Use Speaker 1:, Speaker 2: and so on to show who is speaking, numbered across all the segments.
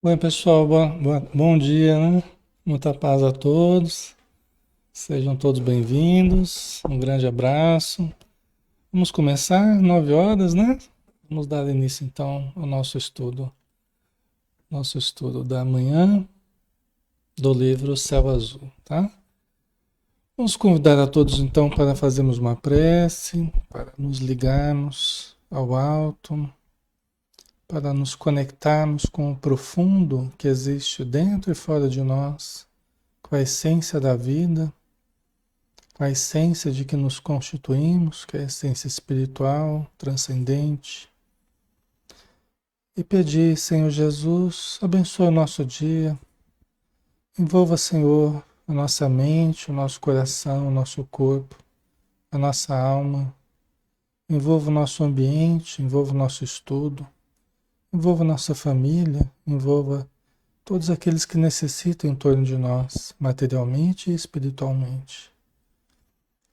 Speaker 1: Oi, pessoal, bom dia, né? Muita paz a todos. Sejam todos bem-vindos. Um grande abraço. Vamos começar 9 horas, né? Vamos dar início então ao nosso estudo da manhã do livro Céu Azul, tá? Vamos convidar a todos então para fazermos uma prece, para nos ligarmos ao alto, para nos conectarmos com o profundo que existe dentro e fora de nós, com a essência da vida, com a essência de que nos constituímos, que é a essência espiritual, transcendente. E pedir, Senhor Jesus, abençoe o nosso dia, envolva, Senhor, a nossa mente, o nosso coração, o nosso corpo, a nossa alma, envolva o nosso ambiente, envolva o nosso estudo, envolva a nossa família, envolva todos aqueles que necessitam em torno de nós, materialmente e espiritualmente.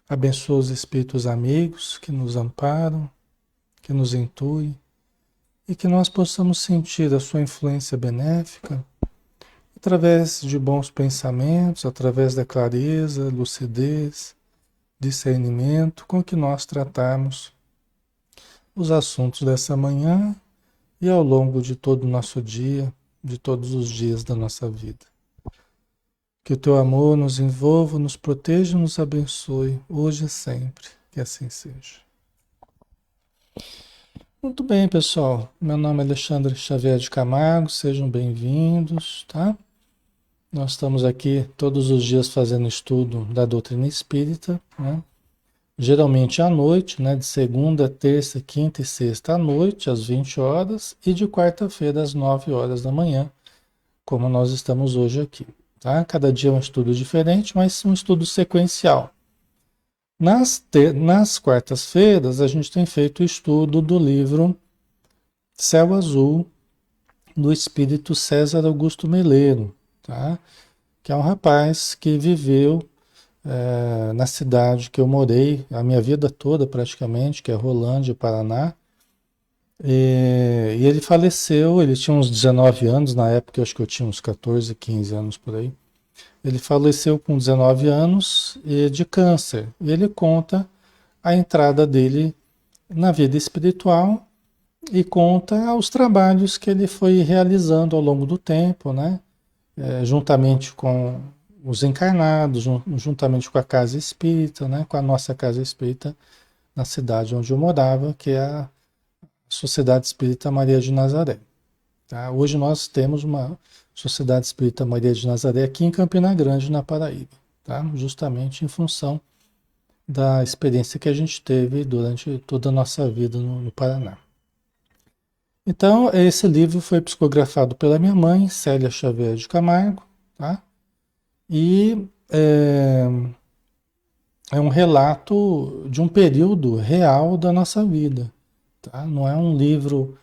Speaker 1: Abençoa os espíritos amigos que nos amparam, que nos intuem e que nós possamos sentir a sua influência benéfica através de bons pensamentos, através da clareza, lucidez, discernimento com que nós tratarmos os assuntos dessa manhã e ao longo de todo o nosso dia, de todos os dias da nossa vida. Que o teu amor nos envolva, nos proteja e nos abençoe, hoje e sempre. Que assim seja. Muito bem, pessoal. Meu nome é Alexandre Xavier de Camargo, sejam bem-vindos, tá? Nós estamos aqui todos os dias fazendo estudo da doutrina espírita, né? Geralmente à noite, né? De segunda, terça, quinta e sexta à noite, às 20 horas, e de quarta-feira, às 9 horas da manhã, como nós estamos hoje aqui, tá? Cada dia é um estudo diferente, mas um estudo sequencial. Nas quartas-feiras, a gente tem feito o estudo do livro Céu Azul, do espírito César Augusto Meleiro, tá? Que é um rapaz que viveu na cidade que eu morei a minha vida toda praticamente, que é Rolândia, Paraná. E ele faleceu, ele tinha uns 19 anos, na época eu acho que eu tinha uns 14, 15 anos por aí. Ele faleceu com 19 anos de câncer. E ele conta a entrada dele na vida espiritual e conta os trabalhos que ele foi realizando ao longo do tempo, né? Juntamente com os encarnados, juntamente com a casa espírita, né? Com a nossa casa espírita na cidade onde eu morava, que é a Sociedade Espírita Maria de Nazaré. Tá? Hoje nós temos uma Sociedade Espírita Maria de Nazaré aqui em Campina Grande, na Paraíba, tá? Justamente em função da experiência que a gente teve durante toda a nossa vida no Paraná. Então, esse livro foi psicografado pela minha mãe, Célia Xavier de Camargo, tá? E é um relato de um período real da nossa vida, tá? Não é um livro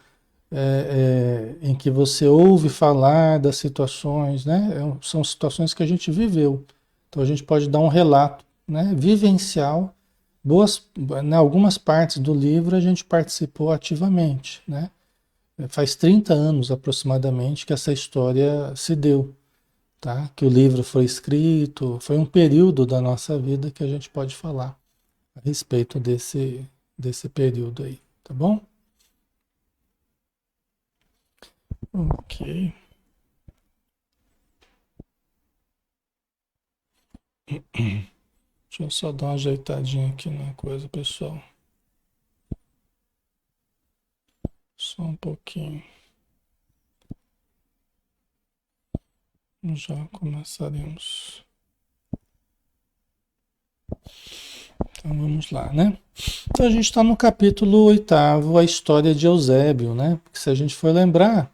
Speaker 1: em que você ouve falar das situações, né? São situações que a gente viveu. Então a gente pode dar um relato, né? Vivencial. Em algumas partes do livro a gente participou ativamente, né? Faz 30 anos aproximadamente que essa história se deu, tá? Que o livro foi escrito, foi um período da nossa vida que a gente pode falar a respeito desse período aí, tá bom? Ok. Deixa eu só dar uma ajeitadinha aqui na coisa, pessoal. Só um pouquinho. Já começaremos. Então vamos lá, né? Então a gente está no capítulo 8º, a história de Eusébio, né? Porque se a gente for lembrar,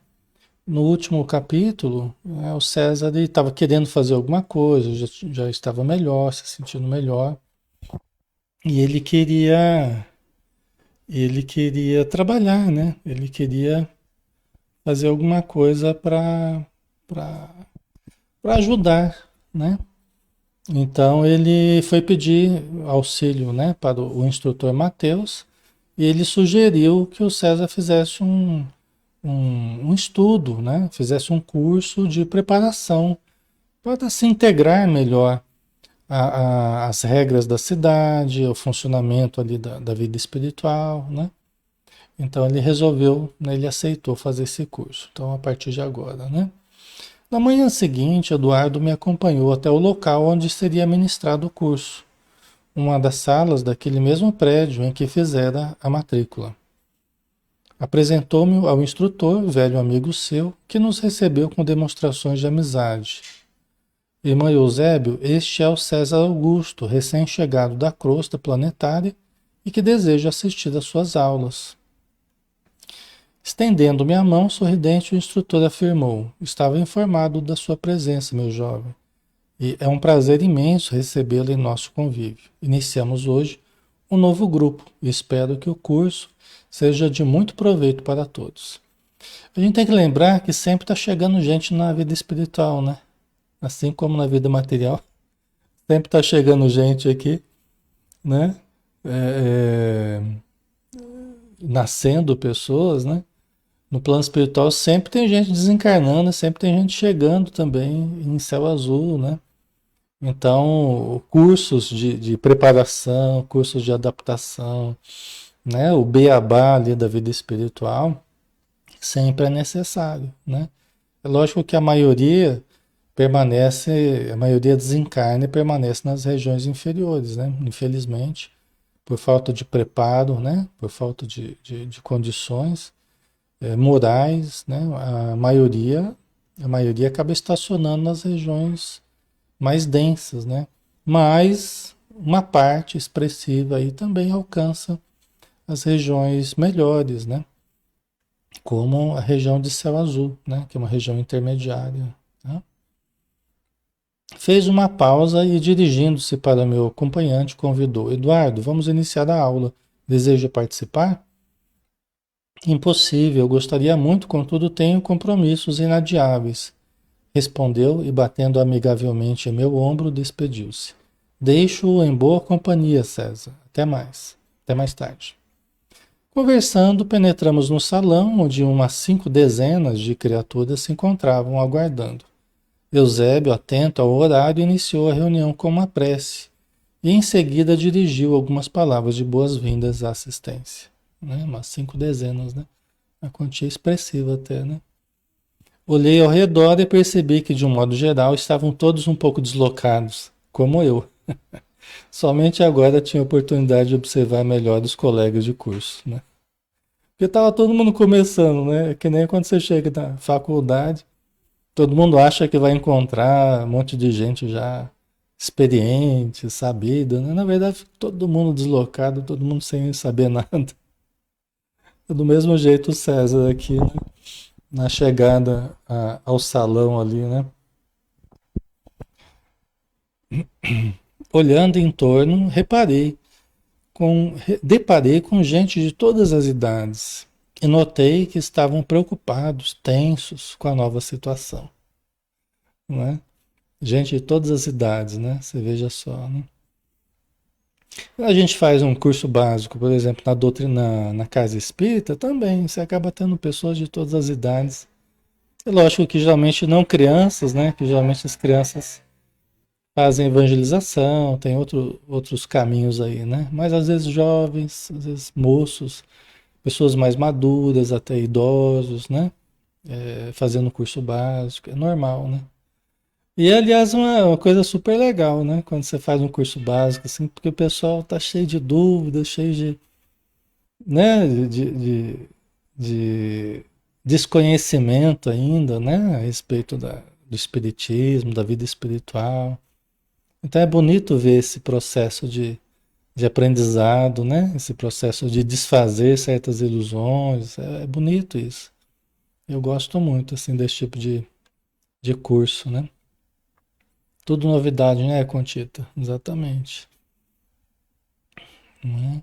Speaker 1: no último capítulo, o César estava querendo fazer alguma coisa, já estava melhor, se sentindo melhor, e ele queria trabalhar, né? Ele queria fazer alguma coisa para ajudar, né? Então ele foi pedir auxílio, né, para o instrutor Mateus, e ele sugeriu que o César fizesse um estudo, né? Fizesse um curso de preparação para se integrar melhor as regras da cidade, o funcionamento ali da vida espiritual, né? Então ele resolveu, né, ele aceitou fazer esse curso. Então a partir de agora, né? Na manhã seguinte, Eduardo me acompanhou até o local onde seria ministrado o curso, uma das salas daquele mesmo prédio em que fizera a matrícula. Apresentou-me ao instrutor, velho amigo seu, que nos recebeu com demonstrações de amizade. Irmão Eusébio, este é o César Augusto, recém-chegado da crosta planetária e que deseja assistir às suas aulas. Estendendo-me a mão, sorridente, o instrutor afirmou: estava informado da sua presença, meu jovem, e é um prazer imenso recebê-lo em nosso convívio. Iniciamos hoje um novo grupo e espero que o curso seja de muito proveito para todos. A gente tem que lembrar que sempre está chegando gente na vida espiritual, né? Assim como na vida material, sempre está chegando gente aqui, né? É, nascendo pessoas, né? No plano espiritual sempre tem gente desencarnando, sempre tem gente chegando também em céu azul, né? Então, cursos de preparação, cursos de adaptação, né? O beabá ali da vida espiritual sempre é necessário, né? É lógico que a maioria permanece, a maioria desencarna e permanece nas regiões inferiores, né? Infelizmente, por falta de preparo, né? Por falta de condições morais, né? A maioria acaba estacionando nas regiões mais densas, né? Mas uma parte expressiva aí também alcança as regiões melhores, né? Como a região de céu azul, né? Que é uma região intermediária, tá? Fez uma pausa e, dirigindo-se para meu acompanhante, convidou: Eduardo, vamos iniciar a aula. Deseja participar? Impossível, gostaria muito, contudo tenho compromissos inadiáveis. Respondeu e, batendo amigavelmente em meu ombro, despediu-se. Deixo-o em boa companhia, César. Até mais. Até mais tarde. Conversando, penetramos no salão, onde umas 5 dezenas de criaturas se encontravam aguardando. Eusébio, atento ao horário, iniciou a reunião com uma prece e em seguida dirigiu algumas palavras de boas-vindas à assistência. Né? Umas 5 dezenas, né? A quantia expressiva até, né? Olhei ao redor e percebi que, de um modo geral, estavam todos um pouco deslocados, como eu. Somente agora tinha a oportunidade de observar melhor os colegas de curso, né? Porque estava todo mundo começando, né? É que nem quando você chega na faculdade, todo mundo acha que vai encontrar um monte de gente já experiente, sabida, né? Na verdade, todo mundo deslocado, todo mundo sem saber nada. Do mesmo jeito o César aqui, né? Na chegada ao salão ali, né? Olhando em torno, deparei com gente de todas as idades e notei que estavam preocupados, tensos com a nova situação, né? Gente de todas as idades, né? Você veja só, né? A gente faz um curso básico, por exemplo, na doutrina, na casa espírita, também você acaba tendo pessoas de todas as idades. É lógico que geralmente não crianças, né? Que geralmente as crianças fazem evangelização, tem outros caminhos aí, né? Mas às vezes jovens, às vezes moços, pessoas mais maduras, até idosos, né? Fazendo curso básico, é normal, né? E aliás, uma coisa super legal, né? Quando você faz um curso básico, assim, porque o pessoal tá cheio de dúvidas, cheio de, né? De desconhecimento ainda, né? A respeito do espiritismo, da vida espiritual. Então é bonito ver esse processo de aprendizado, né? Esse processo de desfazer certas ilusões. É bonito isso. Eu gosto muito, assim, desse tipo de curso, né? Tudo novidade, né, Contita? Exatamente. Né?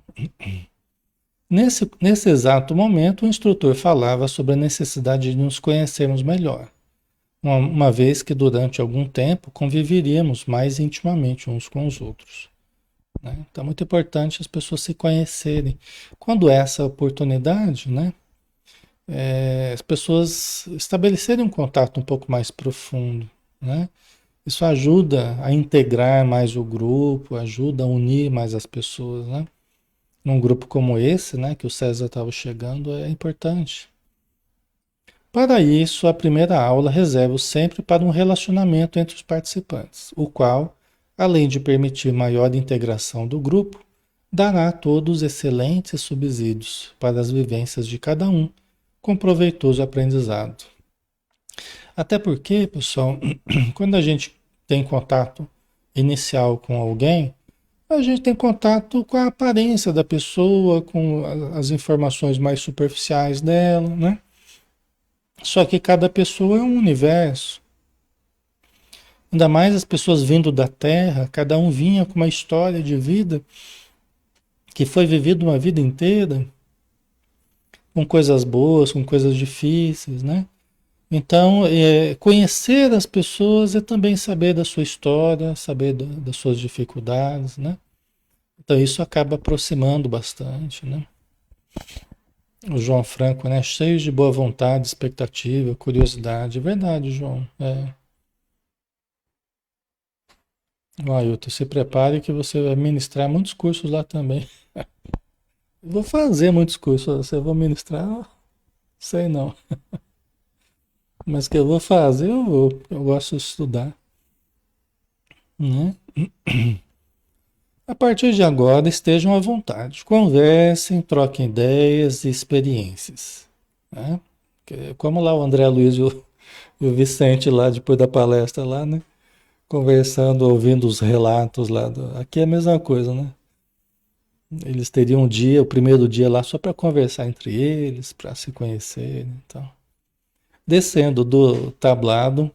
Speaker 1: Nesse exato momento, o instrutor falava sobre a necessidade de nos conhecermos melhor, uma vez que durante algum tempo conviveríamos mais intimamente uns com os outros. Né? Então é muito importante as pessoas se conhecerem. Quando é essa oportunidade, né? as pessoas estabelecerem um contato um pouco mais profundo, né? Isso ajuda a integrar mais o grupo, ajuda a unir mais as pessoas, né? Num grupo como esse, né, que o César estava chegando, é importante. Para isso, a primeira aula reservo sempre para um relacionamento entre os participantes, o qual, além de permitir maior integração do grupo, dará a todos excelentes subsídios para as vivências de cada um, com proveitoso aprendizado. Até porque, pessoal, quando a gente tem contato inicial com alguém, a gente tem contato com a aparência da pessoa, com as informações mais superficiais dela, né? Só que cada pessoa é um universo. Ainda mais as pessoas vindo da Terra, cada um vinha com uma história de vida que foi vivida uma vida inteira, com coisas boas, com coisas difíceis, né? Então, conhecer as pessoas é também saber da sua história, saber das suas dificuldades, né? Então, isso acaba aproximando bastante, né? O João Franco, né? Cheio de boa vontade, expectativa, curiosidade. É verdade, João. Ó, Ailton, se prepare que você vai ministrar muitos cursos lá também. Vou fazer muitos cursos, você vai ministrar, sei não. Mas que eu vou fazer, eu vou. Eu gosto de estudar, né? A partir de agora, estejam à vontade. Conversem, troquem ideias e experiências, né? Como lá o André Luiz e o Vicente lá, depois da palestra lá, né? Conversando, ouvindo os relatos lá. Aqui é a mesma coisa, né? Eles teriam um dia, o primeiro dia lá, só para conversar entre eles, para se conhecerem. Então. Descendo do tablado,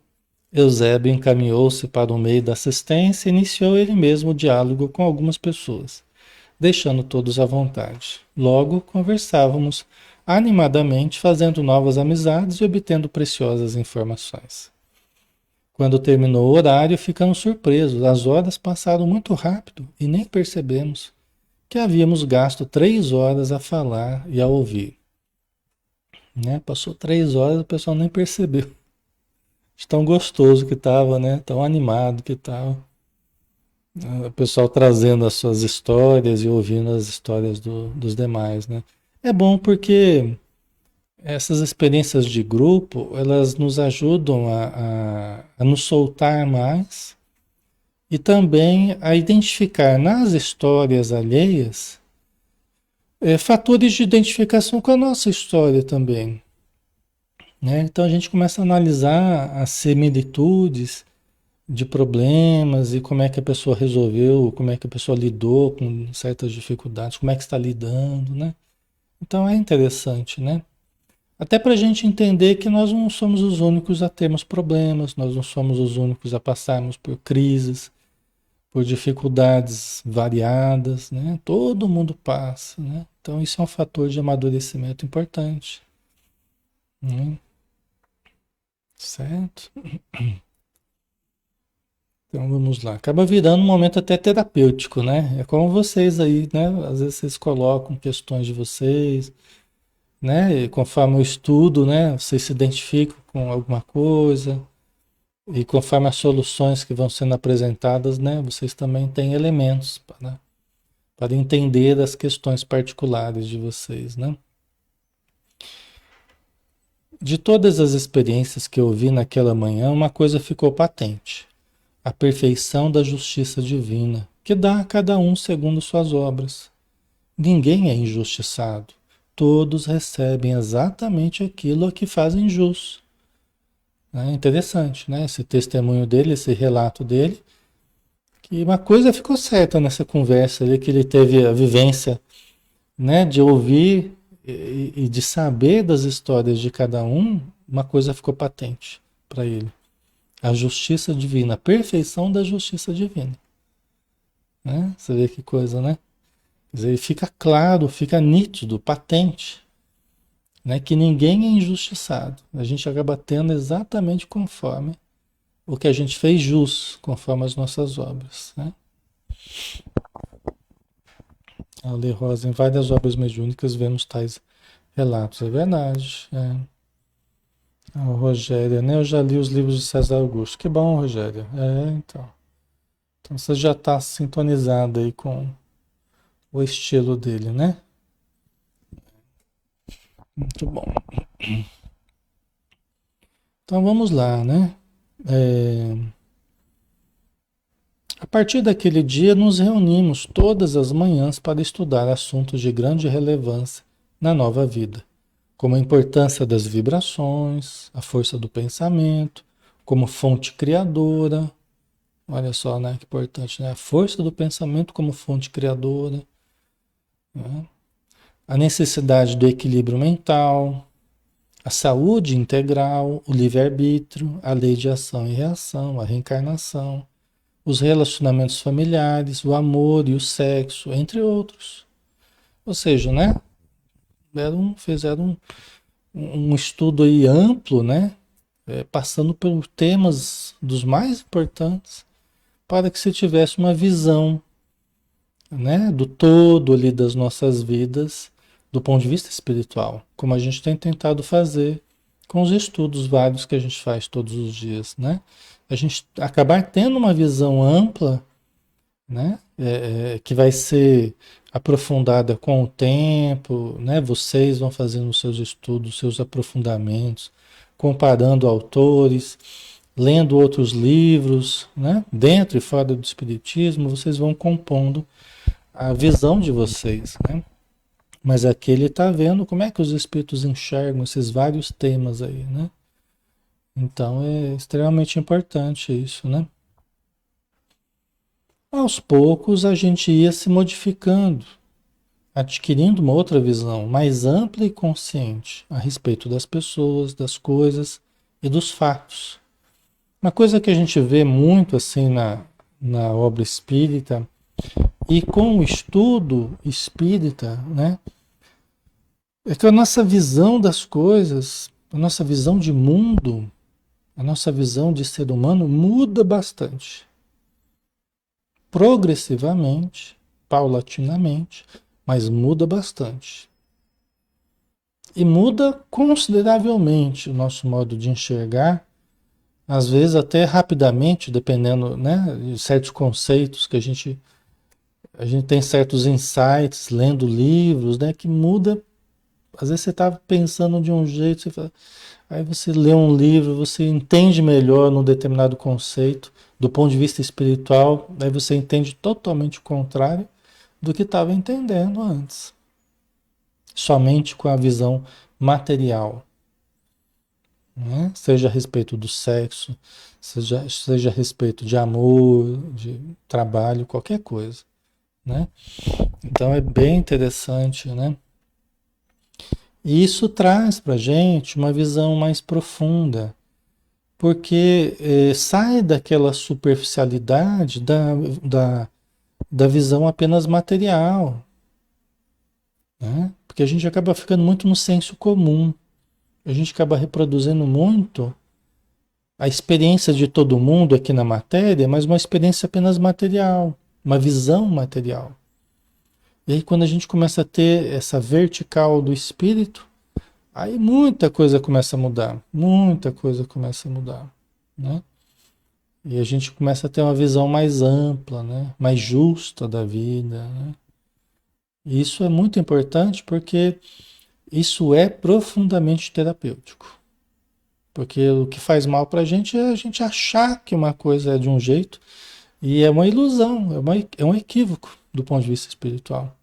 Speaker 1: Eusébio encaminhou-se para o meio da assistência e iniciou ele mesmo o diálogo com algumas pessoas, deixando todos à vontade. Logo, conversávamos animadamente, fazendo novas amizades e obtendo preciosas informações. Quando terminou o horário, ficamos surpresos. As horas passaram muito rápido e nem percebemos que havíamos gasto 3 horas a falar e a ouvir. Né? Passou 3 horas, o pessoal nem percebeu. De tão gostoso que estava, né? Tão animado que estava. O pessoal trazendo as suas histórias e ouvindo as histórias dos demais, né? É bom porque essas experiências de grupo, elas nos ajudam a nos soltar mais e também a identificar nas histórias alheias fatores de identificação com a nossa história também, né? Então a gente começa a analisar as similitudes de problemas e como é que a pessoa resolveu, como é que a pessoa lidou com certas dificuldades, como é que está lidando, né? Então é interessante, né? Até para a gente entender que nós não somos os únicos a termos problemas, nós não somos os únicos a passarmos por crises, por dificuldades variadas, né? Todo mundo passa, né? Então isso é um fator de amadurecimento importante, né? Certo? Então vamos lá. Acaba virando um momento até terapêutico, né? É como vocês aí, né? Às vezes vocês colocam questões de vocês, né? E conforme o estudo, né? Vocês se identificam com alguma coisa e conforme as soluções que vão sendo apresentadas, né? Vocês também têm elementos para entender as questões particulares de vocês, né? De todas as experiências que eu vi naquela manhã, uma coisa ficou patente: a perfeição da justiça divina, que dá a cada um segundo suas obras. Ninguém é injustiçado. Todos recebem exatamente aquilo a que fazem jus. É interessante, né? Esse testemunho dele, esse relato dele, que uma coisa ficou certa nessa conversa ali, que ele teve a vivência, né, de ouvir e de saber das histórias de cada um, uma coisa ficou patente para ele. A justiça divina, a perfeição da justiça divina. Né? Você vê que coisa, né? Quer dizer, fica claro, fica nítido, patente, né, que ninguém é injustiçado. A gente acaba tendo exatamente conforme o que a gente fez jus, conforme as nossas obras. Né? A Lei Rosa, em várias obras mediúnicas, vemos tais Relatos, é verdade. O Rogério, né? Eu já li os livros de César Augusto. Que bom, Rogério. Então. Então você já está sintonizado aí com o estilo dele, né? Muito bom. Então vamos lá, né? É, A partir daquele dia, nos reunimos todas as manhãs para estudar assuntos de grande relevância na nova vida, como a importância das vibrações, a força do pensamento, como fonte criadora. Olha só, né? Que importante, né? A força do pensamento como fonte criadora, né? A necessidade do equilíbrio mental, a saúde integral, o livre-arbítrio, a lei de ação e reação, a reencarnação, os relacionamentos familiares, o amor e o sexo, entre outros. Ou seja, né? Fizeram um estudo aí amplo, né? Passando por temas dos mais importantes, para que se tivesse uma visão, né, do todo ali das nossas vidas, do ponto de vista espiritual, como a gente tem tentado fazer com os estudos vários que a gente faz todos os dias, né? A gente acabar tendo uma visão ampla, né? Que vai ser aprofundada com o tempo, né? Vocês vão fazendo os seus estudos, seus aprofundamentos, comparando autores, lendo outros livros, né? Dentro e fora do Espiritismo, vocês vão compondo a visão de vocês, né? Mas aqui ele está vendo como é que os espíritos enxergam esses vários temas aí, né? Então é extremamente importante isso, né? Aos poucos a gente ia se modificando, adquirindo uma outra visão mais ampla e consciente a respeito das pessoas, das coisas e dos fatos. Uma coisa que a gente vê muito assim na obra espírita e com o estudo espírita, né? É que a nossa visão das coisas, a nossa visão de mundo, a nossa visão de ser humano muda bastante. Progressivamente, paulatinamente, mas muda bastante. E muda consideravelmente o nosso modo de enxergar, às vezes até rapidamente, dependendo, né, de certos conceitos que a gente tem certos insights lendo livros, né, que muda. Às vezes você está pensando de um jeito, aí você lê um livro, você entende melhor num determinado conceito, do ponto de vista espiritual, aí você entende totalmente o contrário do que estava entendendo antes. Somente com a visão material, né? Seja a respeito do sexo, seja a respeito de amor, de trabalho, qualquer coisa, né? Então é bem interessante, né? E isso traz para a gente uma visão mais profunda, porque sai daquela superficialidade da, da visão apenas material, né? Porque a gente acaba ficando muito no senso comum, a gente acaba reproduzindo muito a experiência de todo mundo aqui na matéria, mas uma experiência apenas material, uma visão material. E aí quando a gente começa a ter essa vertical do espírito, aí muita coisa começa a mudar, muita coisa começa a mudar, né? E a gente começa a ter uma visão mais ampla, né? Mais justa da vida, né? E isso é muito importante porque isso é profundamente terapêutico. Porque o que faz mal para a gente é a gente achar que uma coisa é de um jeito e é uma ilusão, é um equívoco do ponto de vista espiritual,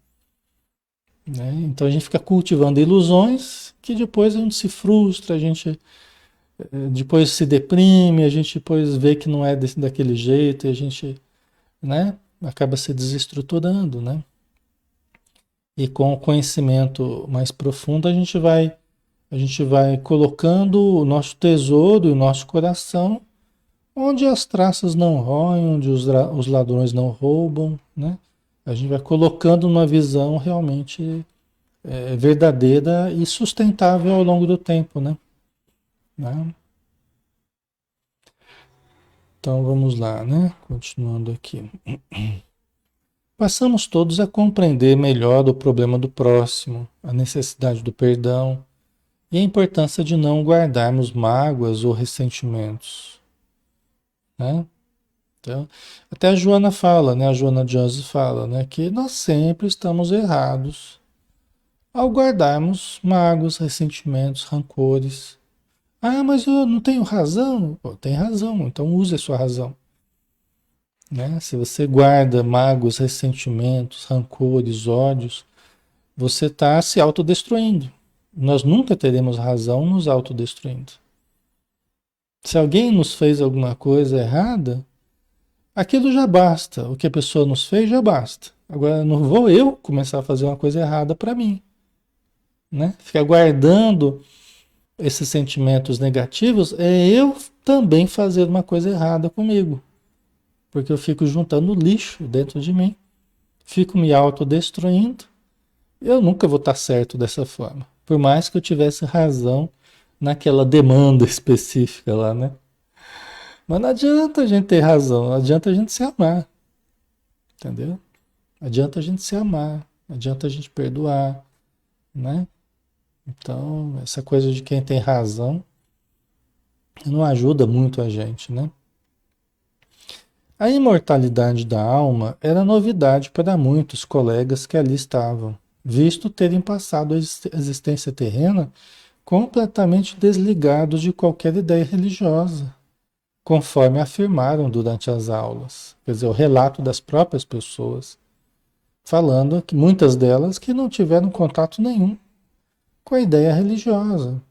Speaker 1: né? Então a gente fica cultivando ilusões que depois a gente se frustra, a gente depois se deprime, a gente depois vê que não é daquele jeito e a gente, né, acaba se desestruturando, né? E com o conhecimento mais profundo a gente vai colocando o nosso tesouro e o nosso coração onde as traças não roem, onde os ladrões não roubam, né? A gente vai colocando uma visão realmente verdadeira e sustentável ao longo do tempo, né? Então vamos lá, né? Continuando aqui. passamos todos a compreender melhor o problema do próximo, a necessidade do perdão e a importância de não guardarmos mágoas ou ressentimentos, né? Então, até a Joana fala, né? A Joana Jones fala, né? Que nós sempre estamos errados ao guardarmos mágoas, ressentimentos, rancores. Ah, mas eu não tenho razão. Pô, tem razão, então use a sua razão, né? Se você guarda mágoas, ressentimentos, rancores, ódios, você está se autodestruindo. Nós nunca teremos razão nos autodestruindo. Se alguém nos fez alguma coisa errada, aquilo já basta. O que a pessoa nos fez já basta. Agora não vou eu começar a fazer uma coisa errada para mim, né? Ficar guardando esses sentimentos negativos é eu também fazer uma coisa errada comigo, porque eu fico juntando lixo dentro de mim, fico me autodestruindo. Eu nunca vou estar certo dessa forma, por mais que eu tivesse razão naquela demanda específica lá, né? Mas não adianta a gente ter razão, não adianta a gente se amar, entendeu? Não adianta a gente se amar, não adianta a gente perdoar, né? Então, essa coisa de quem tem razão não ajuda muito a gente, né? A imortalidade da alma era novidade para muitos colegas que ali estavam, visto terem passado a existência terrena completamente desligados de qualquer ideia religiosa, conforme afirmaram durante as aulas. Quer dizer, o relato das próprias pessoas, falando que muitas delas que não tiveram contato nenhum com a ideia religiosa,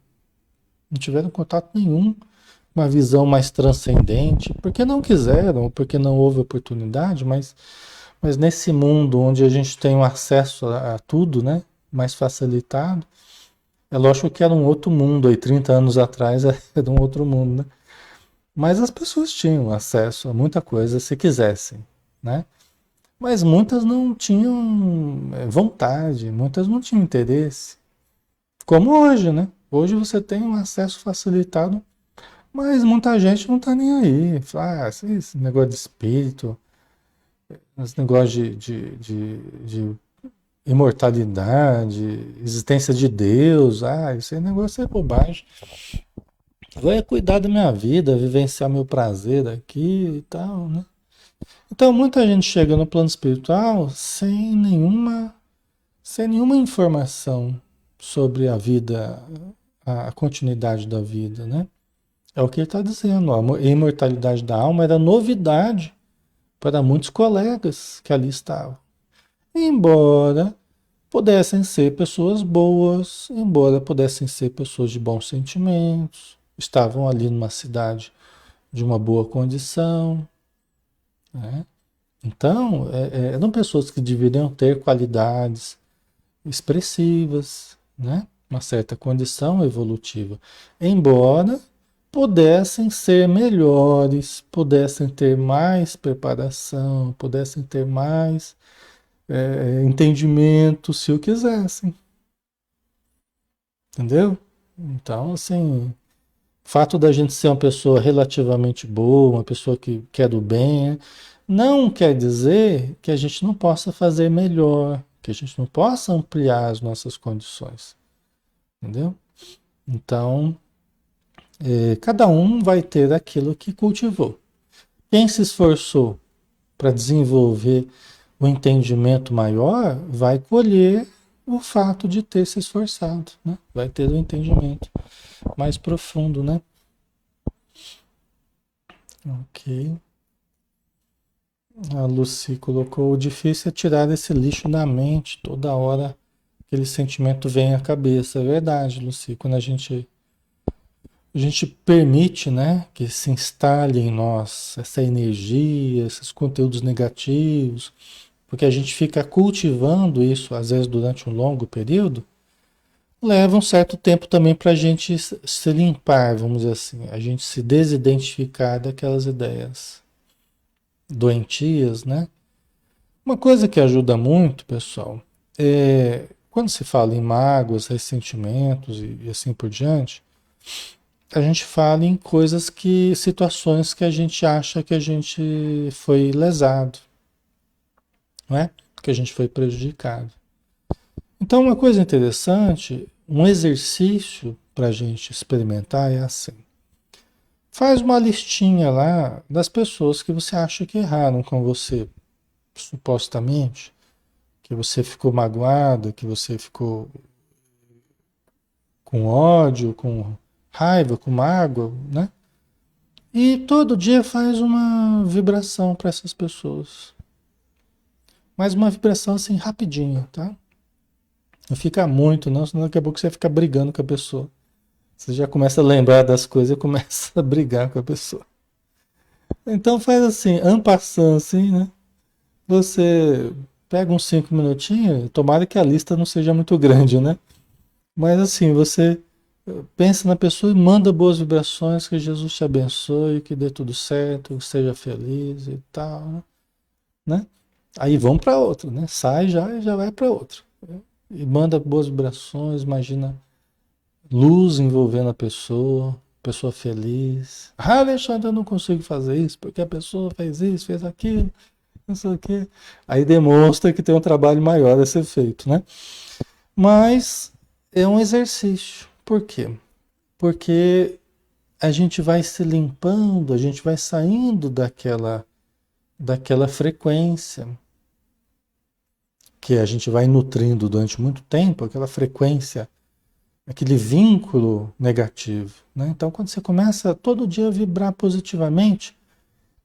Speaker 1: não tiveram contato nenhum, uma visão mais transcendente, porque não quiseram, porque não houve oportunidade, mas nesse mundo onde a gente tem um acesso a tudo, né, mais facilitado, é lógico que era um outro mundo, aí 30 anos atrás era um outro mundo, né? Mas as pessoas tinham acesso a muita coisa se quisessem, né? Mas muitas não tinham vontade, muitas não tinham interesse. Como hoje, né? Hoje você tem um acesso facilitado, mas muita gente não tá nem aí. Fala, esse negócio de espírito, esse negócio de imortalidade, existência de Deus, esse negócio é bobagem. Vou é cuidar da minha vida, vivenciar meu prazer aqui e tal, né? Então muita gente chega no plano espiritual sem nenhuma informação sobre a vida, a continuidade da vida, né? É o que ele está dizendo, ó, a imortalidade da alma era novidade para muitos colegas que ali estavam. Embora pudessem ser pessoas boas, embora pudessem ser pessoas de bons sentimentos, estavam ali numa cidade de uma boa condição, né? Então, eram pessoas que deveriam ter qualidades expressivas, né? Uma certa condição evolutiva, embora pudessem ser melhores, pudessem ter mais preparação, pudessem ter mais entendimento se o quisessem, entendeu? Então, assim, o fato da gente ser uma pessoa relativamente boa, uma pessoa que quer o bem, né, não quer dizer que a gente não possa fazer melhor, que a gente não possa ampliar as nossas condições, entendeu? Então, cada um vai ter aquilo que cultivou. Quem se esforçou para desenvolver o entendimento maior vai colher o fato de ter se esforçado, né? Vai ter o entendimento mais profundo, né? Ok. A Lucy colocou: o difícil é tirar esse lixo da mente, toda hora aquele sentimento vem à cabeça. É verdade, Lucy, quando a gente permite, né, que se instale em nós essa energia, esses conteúdos negativos, porque a gente fica cultivando isso, às vezes durante um longo período, leva um certo tempo também para a gente se limpar, vamos dizer assim, a gente se desidentificar daquelas ideias doentias, né? Uma coisa que ajuda muito, pessoal, é quando se fala em mágoas, ressentimentos e assim por diante, a gente fala em coisas situações que a gente acha que a gente foi lesado, não é? Que a gente foi prejudicado. Então, uma coisa interessante, um exercício para a gente experimentar é assim. Faz uma listinha lá das pessoas que você acha que erraram com você, supostamente, que você ficou magoado, que você ficou com ódio, com raiva, com mágoa, né? E todo dia faz uma vibração para essas pessoas. Mas uma vibração assim rapidinha, tá? Não fica muito, não, senão daqui a pouco você fica brigando com a pessoa. Você já começa a lembrar das coisas e começa a brigar com a pessoa. Então faz assim, en passant, assim, né? Você pega uns 5 minutinhos, tomara que a lista não seja muito grande, né? Mas assim, você pensa na pessoa e manda boas vibrações, que Jesus te abençoe, que dê tudo certo, que seja feliz e tal, né? Aí vamos para outra, né? Sai já e já vai para outra. E manda boas vibrações, imagina luz envolvendo a pessoa feliz. Ah, Alexandre, eu não consigo fazer isso, porque a pessoa fez isso, fez aquilo, não sei o quê. Aí demonstra que tem um trabalho maior a ser feito, né? Mas é um exercício. Por quê? Porque a gente vai se limpando, a gente vai saindo daquela frequência que a gente vai nutrindo durante muito tempo, aquela frequência, aquele vínculo negativo, né? Então, quando você começa todo dia a vibrar positivamente,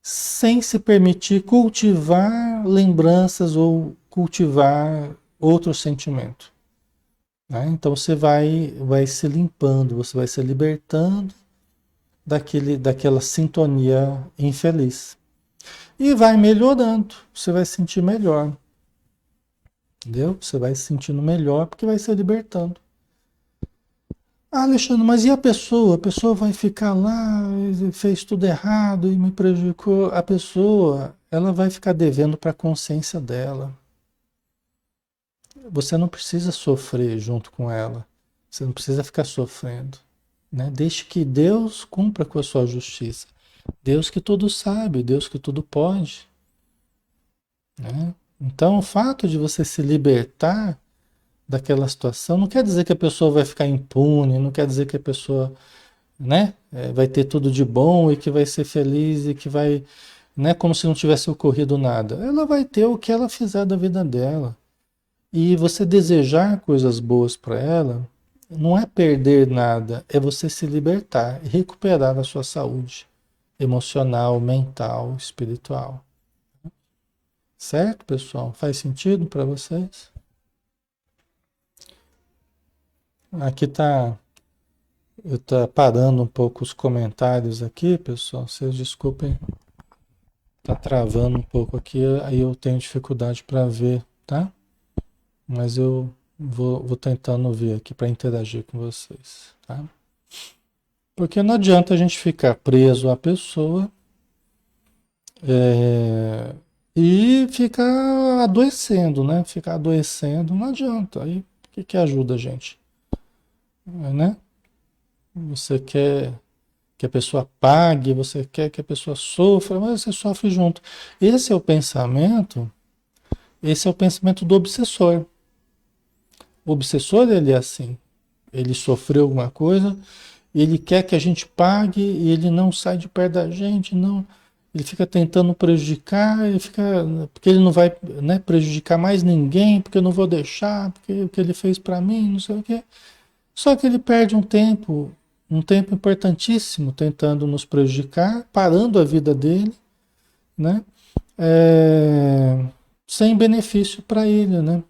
Speaker 1: sem se permitir cultivar lembranças ou cultivar outro sentimento, né? Então, você vai se limpando, você vai se libertando daquela sintonia infeliz. E vai melhorando, você vai se sentir melhor, entendeu? Você vai se sentindo melhor porque vai se libertando. Ah, Alexandre, mas e a pessoa? A pessoa vai ficar lá, fez tudo errado e me prejudicou. A pessoa, ela vai ficar devendo para a consciência dela. Você não precisa sofrer junto com ela. Você não precisa ficar sofrendo, né? Deixe que Deus cumpra com a sua justiça. Deus que tudo sabe, Deus que tudo pode, né? Então, o fato de você se libertar daquela situação não quer dizer que a pessoa vai ficar impune, não quer dizer que a pessoa, né, vai ter tudo de bom e que vai ser feliz e que vai, né, como se não tivesse ocorrido nada. Ela vai ter o que ela fizer da vida dela. E você desejar coisas boas para ela não é perder nada, é você se libertar e recuperar a sua saúde emocional, mental, espiritual. Certo, pessoal? Faz sentido para vocês? Aqui tá, eu tá parando um pouco os comentários aqui, pessoal. Vocês desculpem, tá travando um pouco aqui, aí eu tenho dificuldade para ver, tá? Mas eu vou tentando ver aqui para interagir com vocês, tá? Porque não adianta a gente ficar preso à pessoa e ficar adoecendo, né? Ficar adoecendo não adianta. Aí o que ajuda a gente? Né? Você quer que a pessoa pague, você quer que a pessoa sofra, mas você sofre junto. Esse é o pensamento do obsessor. O obsessor, ele é assim. Ele sofreu alguma coisa, ele quer que a gente pague e ele não sai de perto da gente, não. Ele fica tentando prejudicar, porque ele não vai, né, prejudicar mais ninguém, porque eu não vou deixar, porque o que ele fez para mim, não sei o quê. Só que ele perde um tempo importantíssimo tentando nos prejudicar, parando a vida dele, né? É, sem benefício para ele, né?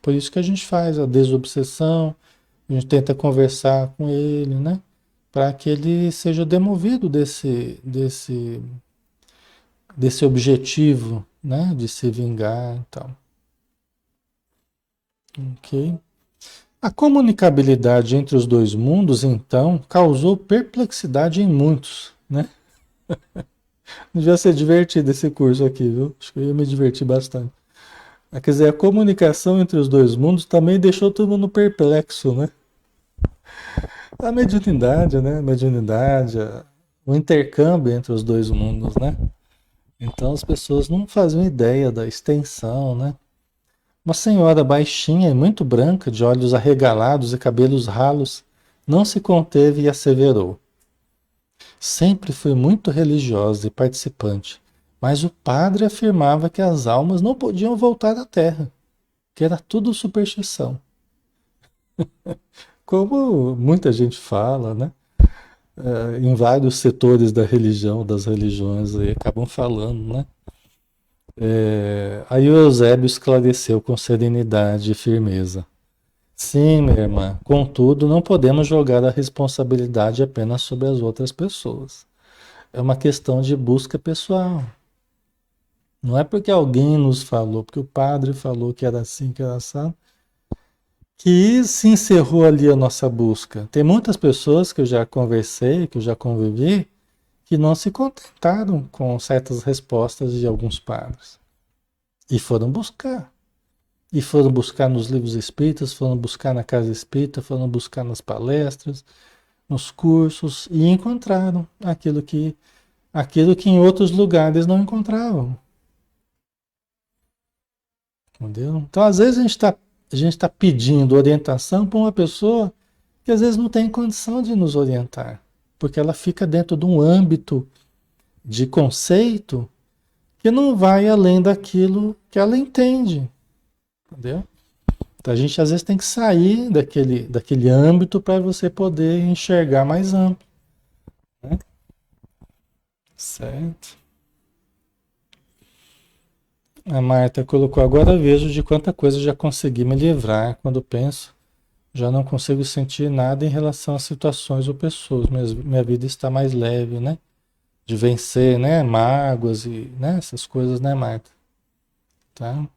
Speaker 1: Por isso que a gente faz a desobsessão, a gente tenta conversar com ele, né? Para que ele seja demovido desse objetivo, né? De se vingar e tal. Ok? A comunicabilidade entre os dois mundos, então, causou perplexidade em muitos, né? Devia ser divertido esse curso aqui, viu? Acho que eu ia me divertir bastante. Quer dizer, a comunicação entre os dois mundos também deixou todo mundo perplexo, né? A mediunidade, né? A mediunidade, o intercâmbio entre os dois mundos, né? Então as pessoas não faziam ideia da extensão, né? Uma senhora baixinha e muito branca, de olhos arregalados e cabelos ralos, não se conteve e asseverou: sempre fui muito religiosa e participante, mas o padre afirmava que as almas não podiam voltar à Terra, que era tudo superstição. Como muita gente fala, né? Em vários setores da religião, das religiões, aí acabam falando, né? Aí o Eusébio esclareceu com serenidade e firmeza. Sim, minha irmã, contudo, não podemos jogar a responsabilidade apenas sobre as outras pessoas. É uma questão de busca pessoal. Não é porque alguém nos falou, porque o padre falou que era assim, que era assim, que se encerrou ali a nossa busca. Tem muitas pessoas que eu já conversei, que eu já convivi, que não se contentaram com certas respostas de alguns padres. E foram buscar. E foram buscar nos livros espíritas, foram buscar na casa espírita, foram buscar nas palestras, nos cursos, e encontraram aquilo que em outros lugares não encontravam. Entendeu? Então, às vezes, a gente tá pedindo orientação para uma pessoa que às vezes não tem condição de nos orientar, porque ela fica dentro de um âmbito de conceito que não vai além daquilo que ela entende, entendeu? Então a gente às vezes tem que sair daquele âmbito para você poder enxergar mais amplo, né? Certo? A Marta colocou: agora vejo de quanta coisa já consegui me livrar. Quando penso, já não consigo sentir nada em relação a situações ou pessoas. Minha vida está mais leve, né? De vencer, né? Mágoas e, né? Essas coisas, né, Marta? Tá?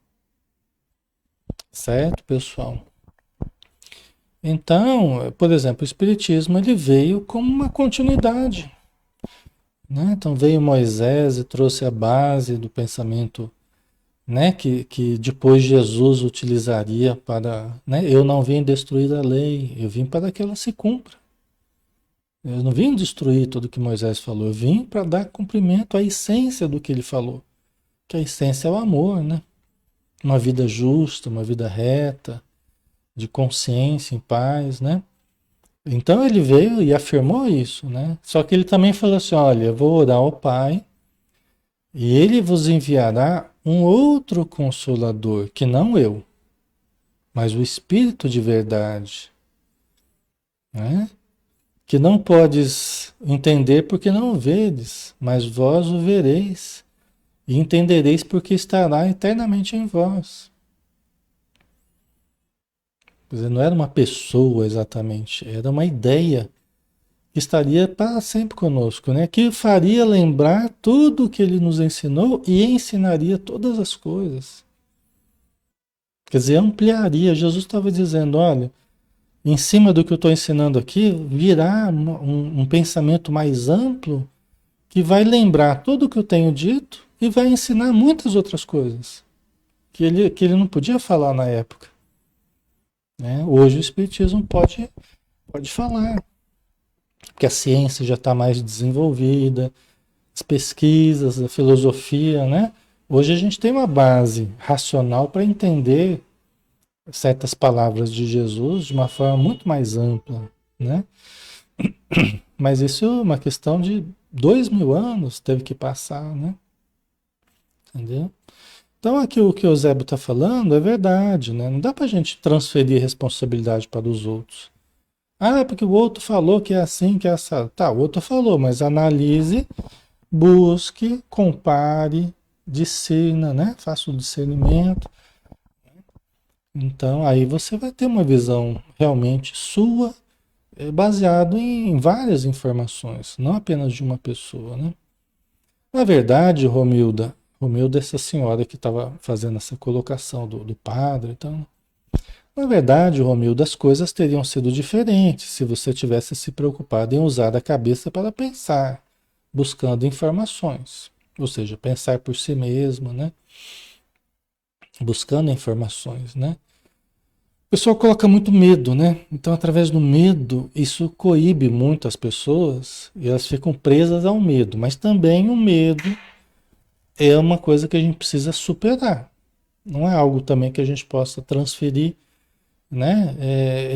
Speaker 1: Certo, pessoal? Então, por exemplo, o Espiritismo ele veio como uma continuidade, né? Então veio Moisés e trouxe a base do pensamento, né? Que depois Jesus utilizaria para, né? Eu não vim destruir a lei, eu vim para que ela se cumpra. Eu não vim destruir tudo que Moisés falou, eu vim para dar cumprimento à essência do que ele falou, que a essência é o amor, né? Uma vida justa, uma vida reta, de consciência, em paz, né? Então ele veio e afirmou isso, né? Só que ele também falou assim: olha, eu vou orar ao Pai e ele vos enviará um outro consolador, que não eu, mas o Espírito de verdade, né? Que não podes entender porque não o vedes, mas vós o vereis e entendereis porque estará eternamente em vós. Quer dizer, não era uma pessoa exatamente, era uma ideia que estaria para sempre conosco, né? Que faria lembrar tudo o que ele nos ensinou e ensinaria todas as coisas. Quer dizer, ampliaria. Jesus estava dizendo: olha, em cima do que eu estou ensinando aqui, virá um pensamento mais amplo que vai lembrar tudo o que eu tenho dito e vai ensinar muitas outras coisas que ele não podia falar na época, né? Hoje o Espiritismo pode falar, porque a ciência já está mais desenvolvida, as pesquisas, a filosofia, né? Hoje a gente tem uma base racional para entender certas palavras de Jesus de uma forma muito mais ampla, né? Mas isso é uma questão de 2000 anos teve que passar, né? Entendeu? Então aqui o que o Eusébio está falando é verdade, né? Não dá para a gente transferir responsabilidade para os outros. Ah, porque o outro falou que é assim, que é essa. Tá, o outro falou, mas analise, busque, compare, discirna, né? Faça o discernimento. Então, aí você vai ter uma visão realmente sua, baseado em várias informações, não apenas de uma pessoa, né? Na verdade, Romilda é essa senhora que estava fazendo essa colocação do padre, então, na verdade, Romilda, as coisas teriam sido diferentes se você tivesse se preocupado em usar a cabeça para pensar, buscando informações, ou seja, pensar por si mesmo, né? Buscando informações, né? O pessoal coloca muito medo, né? Então, através do medo, isso coíbe muito as pessoas e elas ficam presas ao medo. Mas também o medo é uma coisa que a gente precisa superar. Não é algo também que a gente possa transferir, né?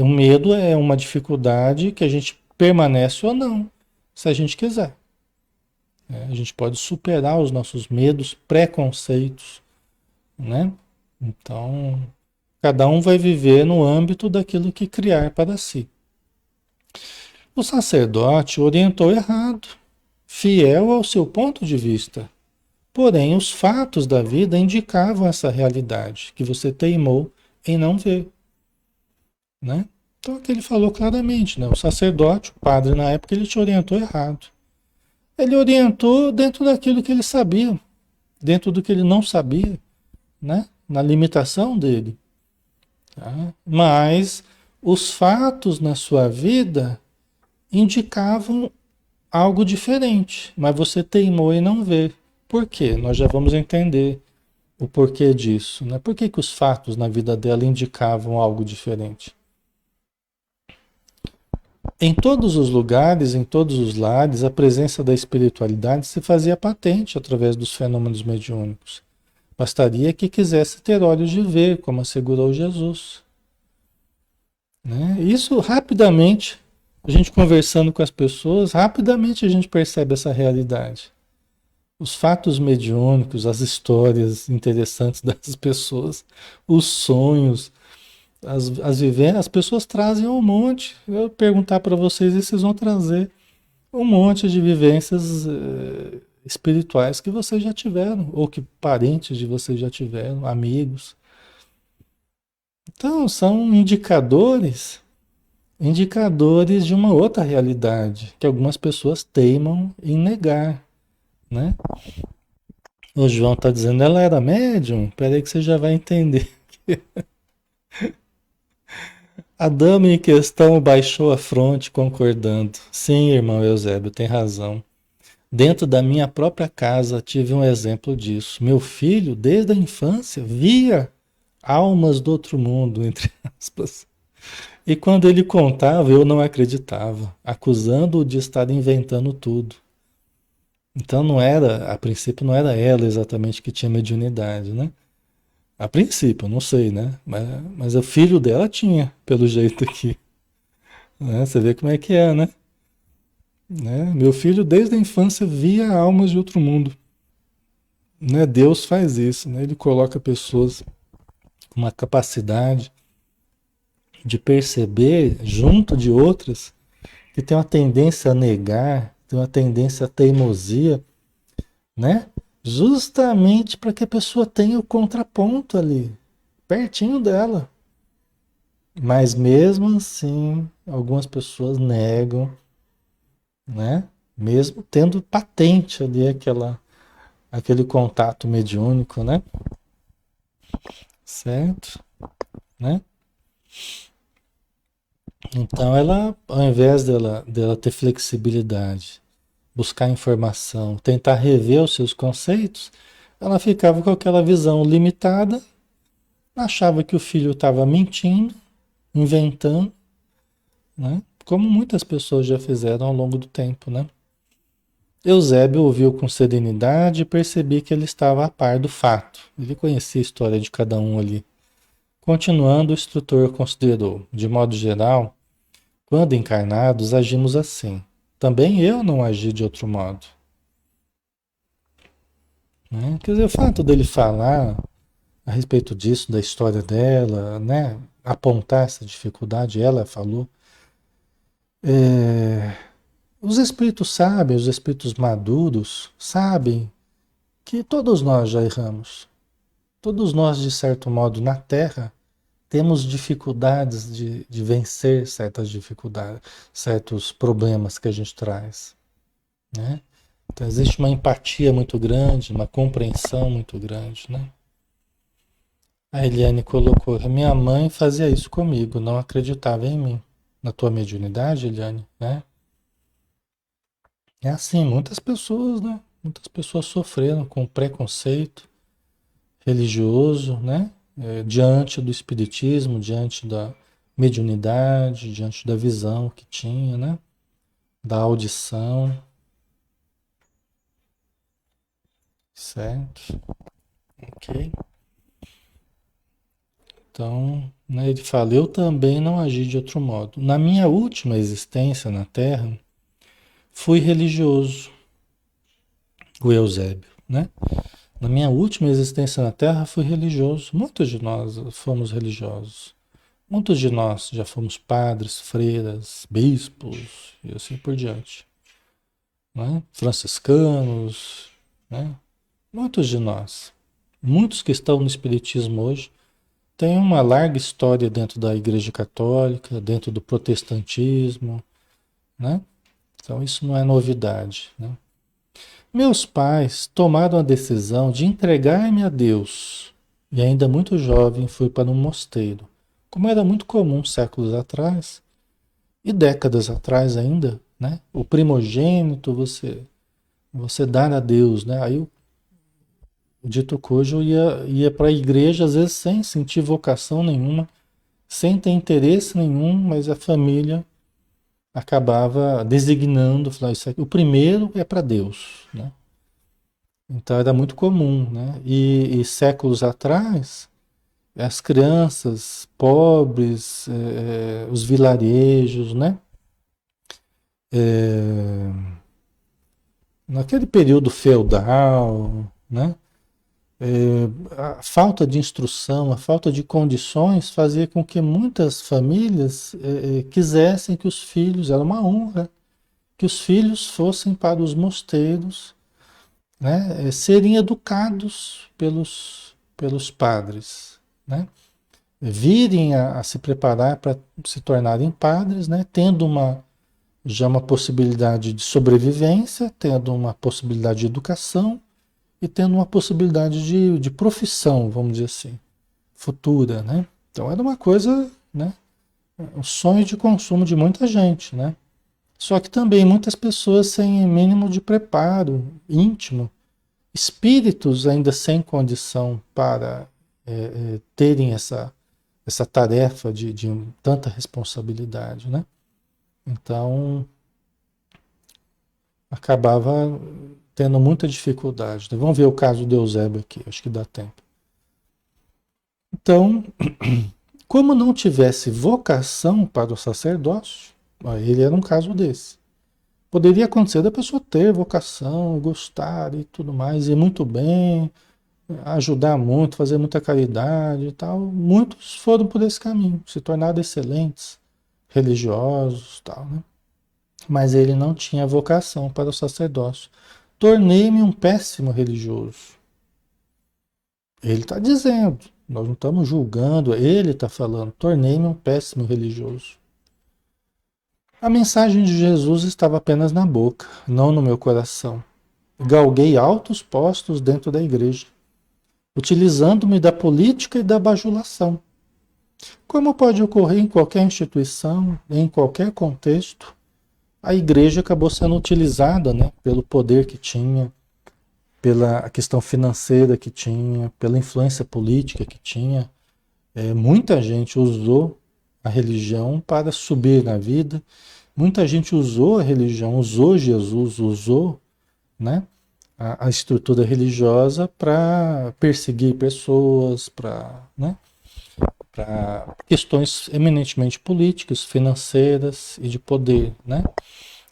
Speaker 1: O medo é uma dificuldade que a gente permanece ou não, se a gente quiser. A gente pode superar os nossos medos, preconceitos, né? Então, cada um vai viver no âmbito daquilo que criar para si. O sacerdote orientou errado, fiel ao seu ponto de vista. Porém, os fatos da vida indicavam essa realidade que você teimou em não ver, né? Então, aqui ele falou claramente, né? O sacerdote, o padre na época, ele te orientou errado. Ele orientou dentro daquilo que ele sabia, dentro do que ele não sabia, né? Na limitação dele. Tá? Mas os fatos na sua vida indicavam algo diferente, mas você teimou em não ver. Por quê? Nós já vamos entender o porquê disso, né? Por que que os fatos na vida dela indicavam algo diferente? Em todos os lugares, em todos os lares, a presença da espiritualidade se fazia patente através dos fenômenos mediúnicos. Bastaria que quisesse ter olhos de ver, como assegurou Jesus. Né? Isso rapidamente, a gente conversando com as pessoas, rapidamente a gente percebe essa realidade. Os fatos mediúnicos, as histórias interessantes das pessoas, os sonhos, as vivências, as pessoas trazem um monte. Eu perguntar para vocês e vocês vão trazer um monte de vivências espirituais que vocês já tiveram, ou que parentes de vocês já tiveram, amigos. Então, são indicadores de uma outra realidade que algumas pessoas teimam em negar, né? O João está dizendo, ela era médium? Espera aí que você já vai entender. A dama em questão baixou a fronte, concordando. Sim, irmão Eusébio, tem razão. Dentro da minha própria casa tive um exemplo disso. Meu filho, desde a infância, via almas do outro mundo, entre aspas. E quando ele contava, eu não acreditava, acusando-o de estar inventando tudo. Então não era, a princípio não era ela exatamente que tinha mediunidade, né? A princípio, não sei, né? Mas o filho dela tinha, pelo jeito aqui. Né? Você vê como é que é, né? Meu filho, desde a infância, via almas de outro mundo. Né? Deus faz isso, né? Ele coloca pessoas com uma capacidade de perceber, junto de outras, que tem uma tendência a negar, tem uma tendência à teimosia, né? Justamente para que a pessoa tenha o contraponto ali, pertinho dela. Mas mesmo assim, algumas pessoas negam, né? Mesmo tendo patente ali aquele contato mediúnico, né? Certo? Né? Então ela, ao invés dela ter flexibilidade, buscar informação, tentar rever os seus conceitos, ela ficava com aquela visão limitada, achava que o filho estava mentindo, inventando, né? Como muitas pessoas já fizeram ao longo do tempo, né? Eusébio ouviu com serenidade e percebi que ele estava a par do fato. Ele conhecia a história de cada um ali. Continuando, o instrutor considerou, de modo geral, quando encarnados agimos assim. Também eu não agi de outro modo. Né? Quer dizer, o fato dele falar a respeito disso, da história dela, né? Apontar essa dificuldade, ela falou. É, os espíritos sabem, os espíritos maduros sabem que todos nós já erramos. Todos nós, de certo modo, na Terra, temos dificuldades de vencer certas dificuldades, certos problemas que a gente traz, né? Então, existe uma empatia muito grande, uma compreensão muito grande, né? A Eliane colocou, minha mãe fazia isso comigo, não acreditava em mim. Na tua mediunidade, Eliane, né? É assim, muitas pessoas, né? Muitas pessoas sofreram com preconceito religioso, né? Diante do espiritismo, diante da mediunidade, diante da visão que tinha, né? Da audição. Certo? Ok. Então, né, ele fala, eu também não agi de outro modo. Na minha última existência na Terra, fui religioso, o Eusébio, né? Na minha última existência na Terra, fui religioso. Muitos de nós fomos religiosos. Muitos de nós já fomos padres, freiras, bispos e assim por diante, né? Franciscanos, né? Muitos de nós, muitos que estão no Espiritismo hoje, têm uma larga história dentro da Igreja Católica, dentro do protestantismo, né? Então isso não é novidade, né? Meus pais tomaram a decisão de entregar-me a Deus e ainda muito jovem fui para um mosteiro, como era muito comum séculos atrás e décadas atrás ainda, né? O primogênito você dar a Deus, né? Aí o dito cujo ia para a igreja às vezes sem sentir vocação nenhuma, sem ter interesse nenhum, mas a família acabava designando, falando, isso aqui, o primeiro é para Deus, né? Então era muito comum, né? E séculos atrás, as crianças pobres, os vilarejos, né? Eh, naquele período feudal, né? A falta de instrução, a falta de condições fazia com que muitas famílias quisessem que os filhos, era uma honra, que os filhos fossem para os mosteiros, né, serem educados pelos padres, né, virem a se preparar para se tornarem padres, né, tendo já uma possibilidade de sobrevivência, tendo uma possibilidade de educação e tendo uma possibilidade de profissão, vamos dizer assim, futura, né? Então era uma coisa, né, um sonho de consumo de muita gente, né? Só que também muitas pessoas sem mínimo de preparo íntimo, espíritos ainda sem condição para terem essa tarefa de tanta responsabilidade, né? Então acabava tendo muita dificuldade, né? Vamos ver o caso do Eusébio aqui, acho que dá tempo. Então, como não tivesse vocação para o sacerdócio, ele era um caso desse. Poderia acontecer da pessoa ter vocação, gostar e tudo mais, ir muito bem, ajudar muito, fazer muita caridade e tal. Muitos foram por esse caminho, se tornaram excelentes, religiosos e tal, né? Mas ele não tinha vocação para o sacerdócio. Tornei-me um péssimo religioso. Ele está dizendo, nós não estamos julgando, ele está falando, tornei-me um péssimo religioso. A mensagem de Jesus estava apenas na boca, não no meu coração. Galguei altos postos dentro da igreja, utilizando-me da política e da bajulação. Como pode ocorrer em qualquer instituição, em qualquer contexto, a igreja acabou sendo utilizada, né, pelo poder que tinha, pela questão financeira que tinha, pela influência política que tinha. Muita gente usou a religião para subir na vida, muita gente usou a religião, usou Jesus, usou, né, a estrutura religiosa para perseguir pessoas, né, para questões eminentemente políticas, financeiras e de poder, né,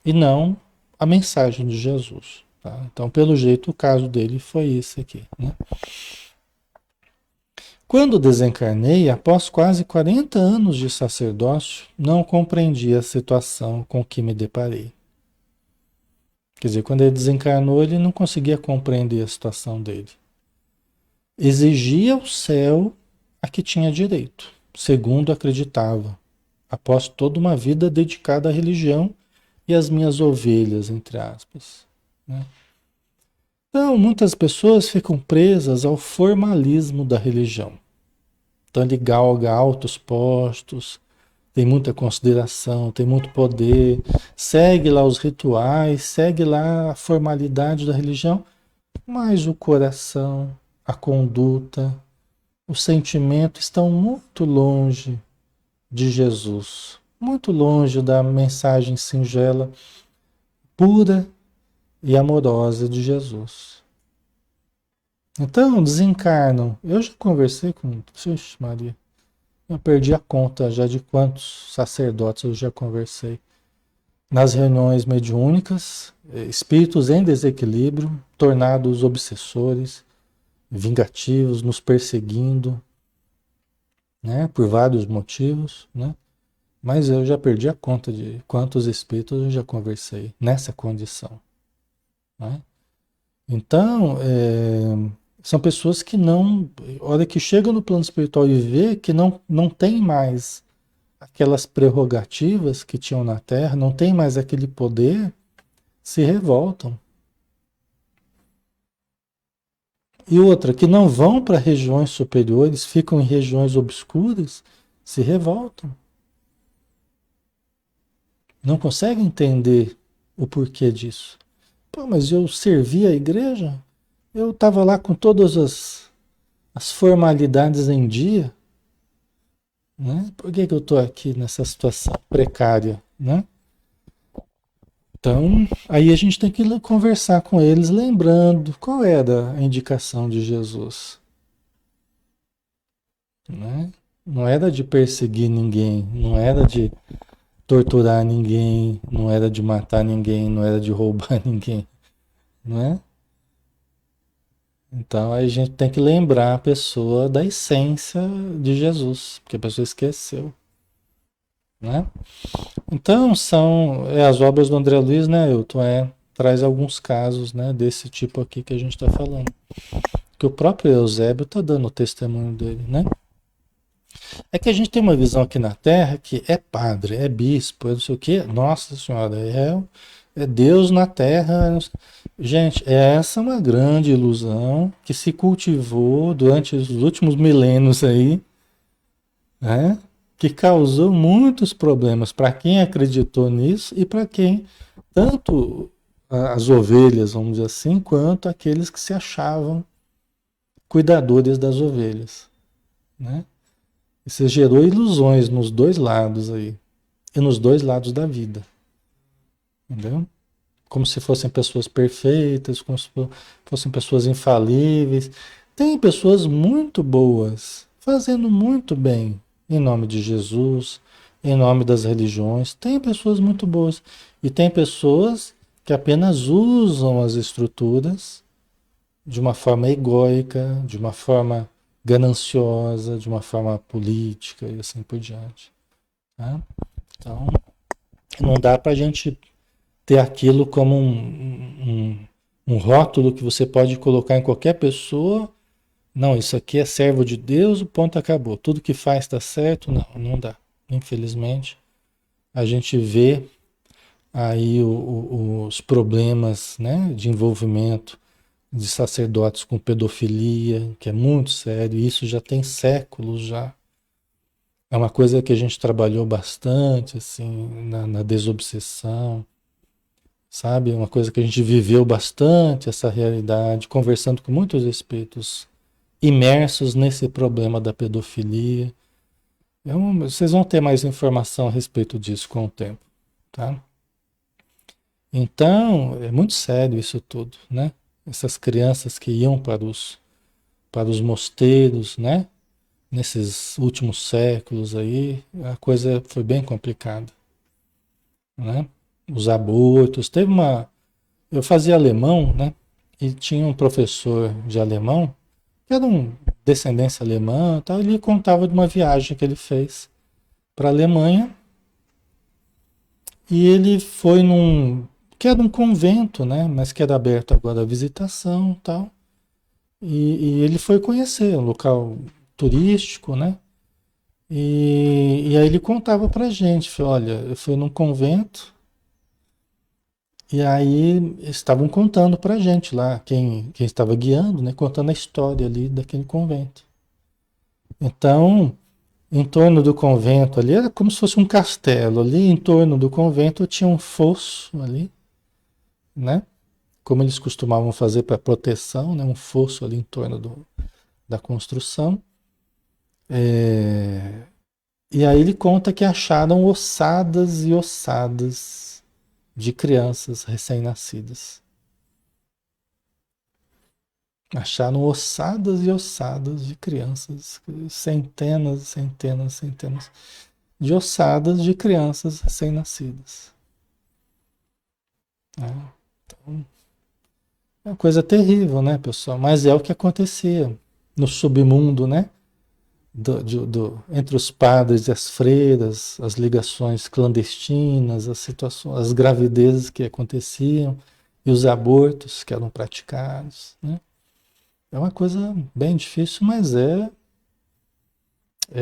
Speaker 1: e não a mensagem de Jesus. Tá? Então, pelo jeito, o caso dele foi esse aqui, né? Quando desencarnei, após quase 40 anos de sacerdócio, não compreendi a situação com que me deparei. Quer dizer, quando ele desencarnou, ele não conseguia compreender a situação dele. Exigia o céu a que tinha direito, segundo acreditava, após toda uma vida dedicada à religião e às minhas ovelhas, entre aspas, né? Então, muitas pessoas ficam presas ao formalismo da religião. Então, ele galga altos postos, tem muita consideração, tem muito poder, segue lá os rituais, segue lá a formalidade da religião, mas o coração, a conduta, o sentimento estão muito longe de Jesus, muito longe da mensagem singela, pura e amorosa de Jesus. Então, desencarnam. Eu já conversei com. Ixi, Maria. Eu perdi a conta já de quantos sacerdotes eu já conversei. Nas reuniões mediúnicas, espíritos em desequilíbrio, tornados obsessores, vingativos, nos perseguindo, né, por vários motivos, né? Mas eu já perdi a conta de quantos espíritos eu já conversei nessa condição, né? Então, são pessoas que não, a hora que chegam no plano espiritual e vê que não tem mais aquelas prerrogativas que tinham na Terra, não tem mais aquele poder, se revoltam. E outra, que não vão para regiões superiores, ficam em regiões obscuras, se revoltam. Não conseguem entender o porquê disso. Pô, mas eu servi a igreja, eu estava lá com todas as formalidades em dia, né? Por que que eu estou aqui nessa situação precária, né? Então, aí a gente tem que conversar com eles, lembrando qual era a indicação de Jesus, né? Não era de perseguir ninguém, não era de torturar ninguém, não era de matar ninguém, não era de roubar ninguém, não é? Então a gente tem que lembrar a pessoa da essência de Jesus, porque a pessoa esqueceu, né? Então são as obras do André Luiz, né, Hilton, traz alguns casos, né, desse tipo aqui que a gente está falando, que o próprio Eusébio está dando o testemunho dele, né? É que a gente tem uma visão aqui na Terra que é padre, é bispo, é não sei o quê. Nossa Senhora, é Deus na Terra. Gente, essa é uma grande ilusão que se cultivou durante os últimos milênios aí, né? Que causou muitos problemas para quem acreditou nisso e para quem, tanto as ovelhas, vamos dizer assim, quanto aqueles que se achavam cuidadores das ovelhas, né? Isso gerou ilusões nos dois lados aí. E nos dois lados da vida. Entendeu? Como se fossem pessoas perfeitas, como se fossem pessoas infalíveis. Tem pessoas muito boas, fazendo muito bem, em nome de Jesus, em nome das religiões. Tem pessoas muito boas. E tem pessoas que apenas usam as estruturas de uma forma egóica, de uma forma gananciosa, de uma forma política e assim por diante. Tá? Então, não dá para a gente ter aquilo como um rótulo que você pode colocar em qualquer pessoa. Não, isso aqui é servo de Deus, o ponto acabou. Tudo que faz está certo. Não, não dá. Infelizmente, a gente vê aí os problemas, né, de envolvimento de sacerdotes com pedofilia, que é muito sério. Isso já tem séculos já. É uma coisa que a gente trabalhou bastante, assim, na desobsessão, sabe? Uma coisa que a gente viveu bastante, essa realidade, conversando com muitos espíritos imersos nesse problema da pedofilia. Vocês vão ter mais informação a respeito disso com o tempo, tá? Então, é muito sério isso tudo, né? Essas crianças que iam para os mosteiros, né? Nesses últimos séculos aí, a coisa foi bem complicada, né? Os abortos, eu fazia alemão, né? E tinha um professor de alemão, que era um descendência alemã, e tal, ele contava de uma viagem que ele fez para a Alemanha e ele foi que era um convento, né? Mas que era aberto agora à visitação, e tal. E ele foi conhecer um local turístico, né? E aí ele contava pra gente, falou, olha, eu fui num convento e aí estavam contando pra gente lá, quem estava guiando, né, contando a história ali daquele convento. Então, em torno do convento ali, era como se fosse um castelo. Ali em torno do convento tinha um fosso ali, né? Como eles costumavam fazer para proteção, né? Um fosso ali em torno da construção. É, E aí ele conta que acharam ossadas e ossadas de crianças recém-nascidas. Acharam ossadas e ossadas de crianças, centenas, centenas, centenas de ossadas de crianças recém-nascidas, né? Então, é uma coisa terrível, né, pessoal? Mas é o que acontecia no submundo, né? Entre os padres e as freiras, as ligações clandestinas, as situações, as gravidezes que aconteciam e os abortos que eram praticados, né? É uma coisa bem difícil, mas é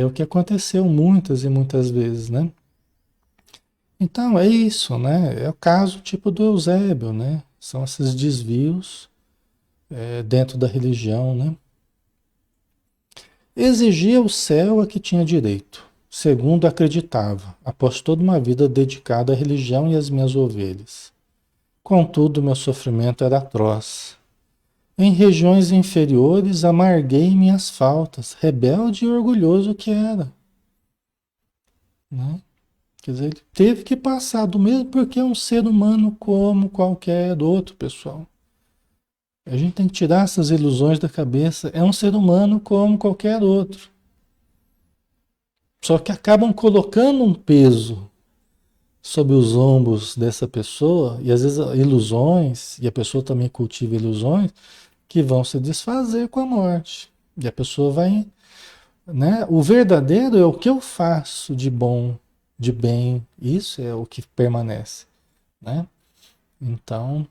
Speaker 1: o que aconteceu muitas e muitas vezes, né? Então é isso, né? É o caso tipo do Eusébio, né? São esses desvios dentro da religião, né? Exigia o céu a que tinha direito, segundo acreditava, após toda uma vida dedicada à religião e às minhas ovelhas. Contudo, meu sofrimento era atroz. Em regiões inferiores, amarguei minhas faltas, rebelde e orgulhoso que era, né? Quer dizer, ele teve que passar do mesmo porque é um ser humano como qualquer outro, pessoal. A gente tem que tirar essas ilusões da cabeça. É um ser humano como qualquer outro. Só que acabam colocando um peso sobre os ombros dessa pessoa, e às vezes ilusões, e a pessoa também cultiva ilusões, que vão se desfazer com a morte. E a pessoa vai, né? O verdadeiro é o que eu faço de bom, de bem, isso é o que permanece, né? Então,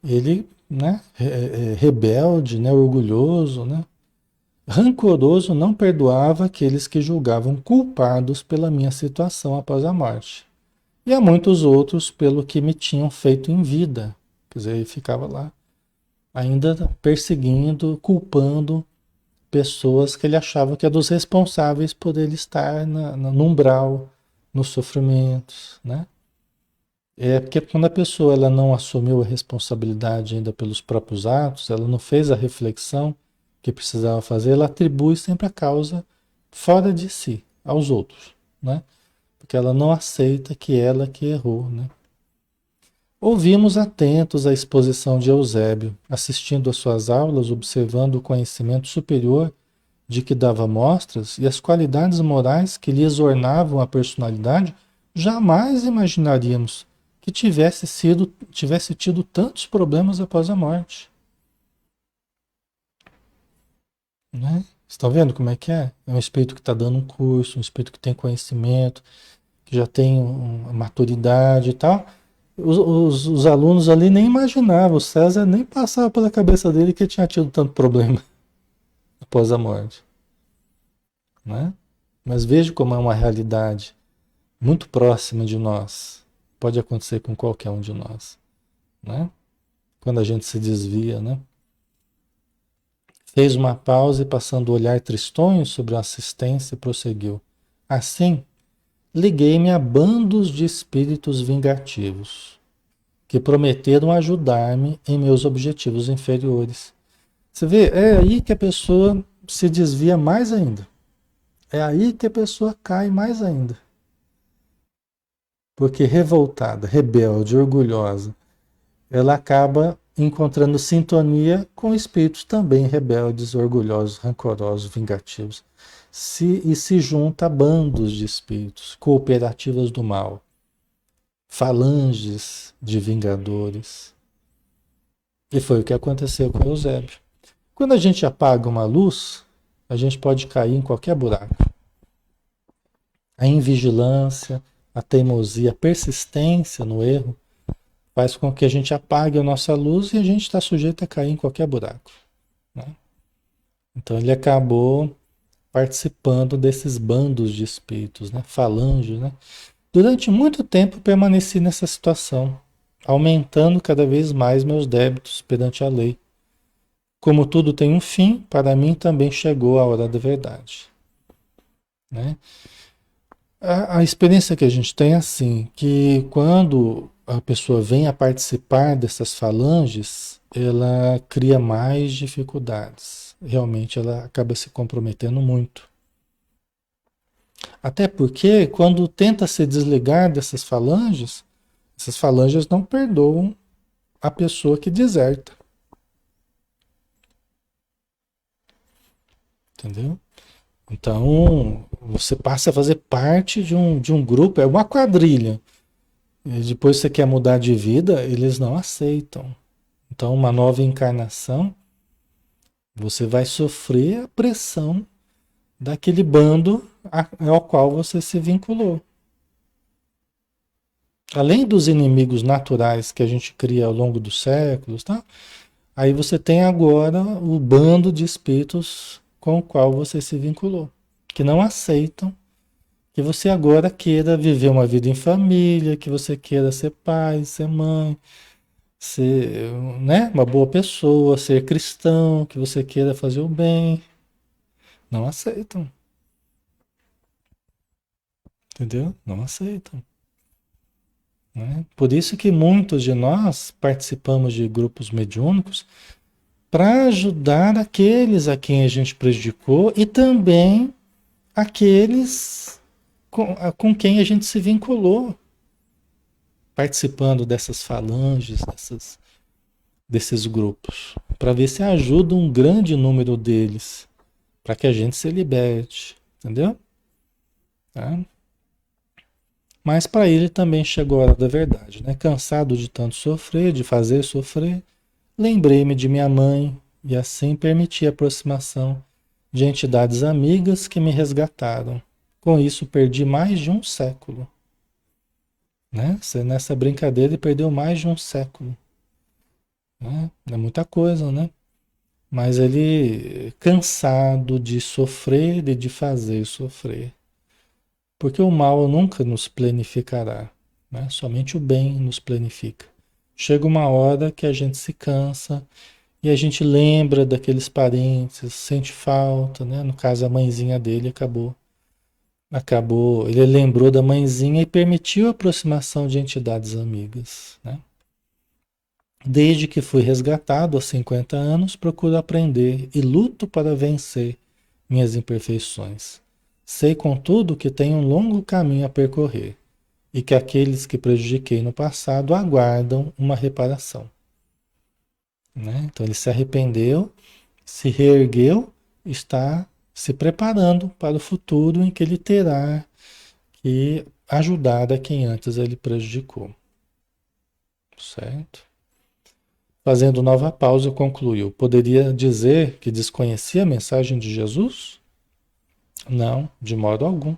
Speaker 1: ele, né, rebelde, né, orgulhoso, né, rancoroso, não perdoava aqueles que julgavam culpados pela minha situação após a morte. E a muitos outros pelo que me tinham feito em vida. Quer dizer, ele ficava lá, ainda perseguindo, culpando pessoas que ele achava que eram os responsáveis por ele estar no umbral, nos sofrimentos, né? É porque quando a pessoa ela não assumiu a responsabilidade ainda pelos próprios atos, ela não fez a reflexão que precisava fazer, ela atribui sempre a causa fora de si, aos outros, né? Porque ela não aceita que ela que errou, né? Ouvimos atentos a exposição de Eusébio, assistindo às suas aulas, observando o conhecimento superior de que dava mostras e as qualidades morais que lhes ornavam a personalidade, jamais imaginaríamos que tivesse tido tantos problemas após a morte, né? Estão vendo como é que é? É um espírito que está dando um curso, um espírito que tem conhecimento, que já tem uma maturidade e tal. Os alunos ali nem imaginavam, o César nem passava pela cabeça dele que tinha tido tanto problema após a morte, né? Mas veja como é uma realidade muito próxima de nós. Pode acontecer com qualquer um de nós, né? Quando a gente se desvia, né? Fez uma pausa e, passando o olhar tristonho sobre a assistência, prosseguiu. Assim, liguei-me a bandos de espíritos vingativos, que prometeram ajudar-me em meus objetivos inferiores. Você vê, é aí que a pessoa se desvia mais ainda. É aí que a pessoa cai mais ainda. Porque revoltada, rebelde, orgulhosa, ela acaba encontrando sintonia com espíritos também rebeldes, orgulhosos, rancorosos, vingativos. E se junta a bandos de espíritos, cooperativas do mal, falanges de vingadores. E foi o que aconteceu com Eusébio. Quando a gente apaga uma luz, a gente pode cair em qualquer buraco. A invigilância, a teimosia, a persistência no erro faz com que a gente apague a nossa luz e a gente está sujeito a cair em qualquer buraco, né? Então ele acabou participando desses bandos de espíritos, né? Falanges, né? Durante muito tempo permaneci nessa situação, aumentando cada vez mais meus débitos perante a lei. Como tudo tem um fim, para mim também chegou a hora da verdade, né? A experiência que a gente tem é assim, que quando a pessoa vem a participar dessas falanges, ela cria mais dificuldades. Realmente ela acaba se comprometendo muito. Até porque quando tenta se desligar dessas falanges, essas falanges não perdoam a pessoa que deserta. entendeu? Então, você passa a fazer parte de um grupo, é uma quadrilha. E depois você quer mudar de vida, eles não aceitam. Então, uma nova encarnação, você vai sofrer a pressão daquele bando ao qual você se vinculou. Além dos inimigos naturais que a gente cria ao longo dos séculos, tá? Aí você tem agora o bando de espíritos com o qual você se vinculou, que não aceitam que você agora queira viver uma vida em família, que você queira ser pai, ser mãe, ser, né, uma boa pessoa, ser cristão, que você queira fazer o bem. Não aceitam, entendeu? Não aceitam, né? Por isso que muitos de nós participamos de grupos mediúnicos para ajudar aqueles a quem a gente prejudicou e também aqueles com quem a gente se vinculou, participando dessas falanges, desses grupos, para ver se ajuda um grande número deles, para que a gente se liberte, entendeu? Tá? Mas para ele também chegou a hora da verdade, né? Cansado de tanto sofrer, de fazer sofrer, lembrei-me de minha mãe e assim permiti a aproximação de entidades amigas que me resgataram. Com isso, perdi mais de um século. Né? Você nessa brincadeira ele perdeu mais de um século. Né? É muita coisa, né? Mas ele cansado de sofrer e de fazer sofrer. Porque o mal nunca nos planificará. Né? Somente o bem nos planifica. Chega uma hora que a gente se cansa e a gente lembra daqueles parentes, sente falta, né? No caso, a mãezinha dele acabou, ele lembrou da mãezinha e permitiu a aproximação de entidades amigas, né? Desde que fui resgatado há 50 anos, procuro aprender e luto para vencer minhas imperfeições. Sei, contudo, que tenho um longo caminho a percorrer e que aqueles que prejudiquei no passado aguardam uma reparação, né? Então ele se arrependeu, se reergueu, está se preparando para o futuro em que ele terá que ajudar a quem antes ele prejudicou. Certo? Fazendo nova pausa, concluiu: poderia dizer que desconhecia a mensagem de Jesus? Não, de modo algum.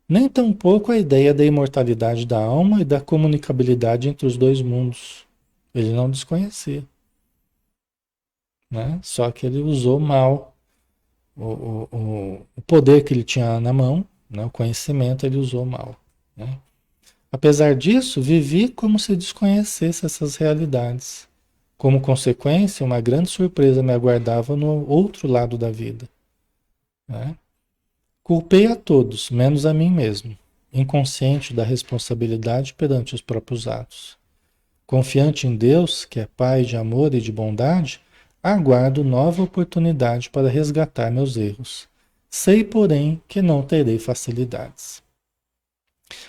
Speaker 1: Nem tampouco a ideia da imortalidade da alma e da comunicabilidade entre os dois mundos. Ele não desconhecia, né? Só que ele usou mal o poder que ele tinha na mão, né? O conhecimento ele usou mal, né? Apesar disso, vivi como se desconhecesse essas realidades. Como consequência, uma grande surpresa me aguardava no outro lado da vida, né? Culpei a todos, menos a mim mesmo, inconsciente da responsabilidade perante os próprios atos. Confiante em Deus, que é Pai de amor e de bondade, aguardo nova oportunidade para resgatar meus erros. Sei, porém, que não terei facilidades.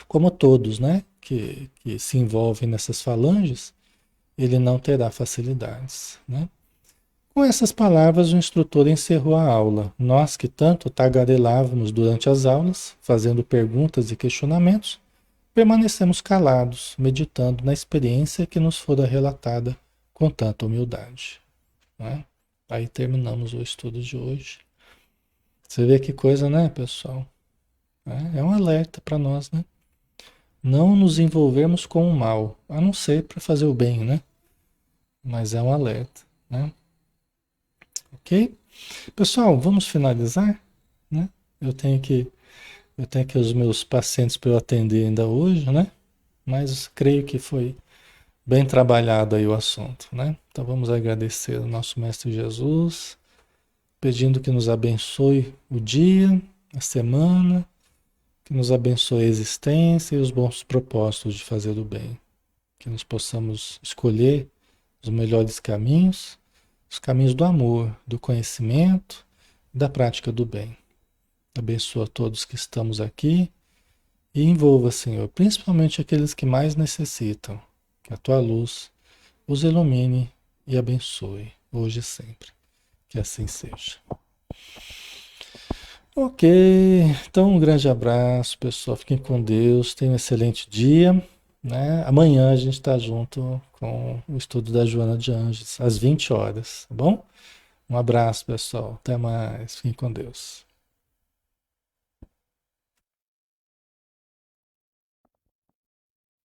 Speaker 1: Como todos, né, que se envolvem nessas falanges, ele não terá facilidades, né? Com essas palavras, o instrutor encerrou a aula. Nós que tanto tagarelávamos durante as aulas, fazendo perguntas e questionamentos, permanecemos calados, meditando na experiência que nos fora relatada com tanta humildade, né? Aí terminamos o estudo de hoje. Você vê que coisa, né, pessoal? É um alerta para nós, né? Não nos envolvermos com o mal, a não ser para fazer o bem, né? Mas é um alerta, né? Ok? Pessoal, vamos finalizar, né? Eu tenho que eu tenho aqui os meus pacientes para eu atender ainda hoje, né? Mas creio que foi bem trabalhado aí o assunto, né? Então vamos agradecer ao nosso Mestre Jesus, pedindo que nos abençoe o dia, a semana, que nos abençoe a existência e os bons propósitos de fazer o bem. Que nós possamos escolher os melhores caminhos, os caminhos do amor, do conhecimento, da prática do bem. Abençoa todos que estamos aqui e envolva, Senhor, principalmente aqueles que mais necessitam. Que a tua luz os ilumine e abençoe, hoje e sempre. Que assim seja. Ok, então um grande abraço, pessoal. Fiquem com Deus, tenham um excelente dia, né? Amanhã a gente está junto com o estudo da Joana de Anjos, às 20 horas, tá bom? Um abraço, pessoal. Até mais. Fiquem com Deus.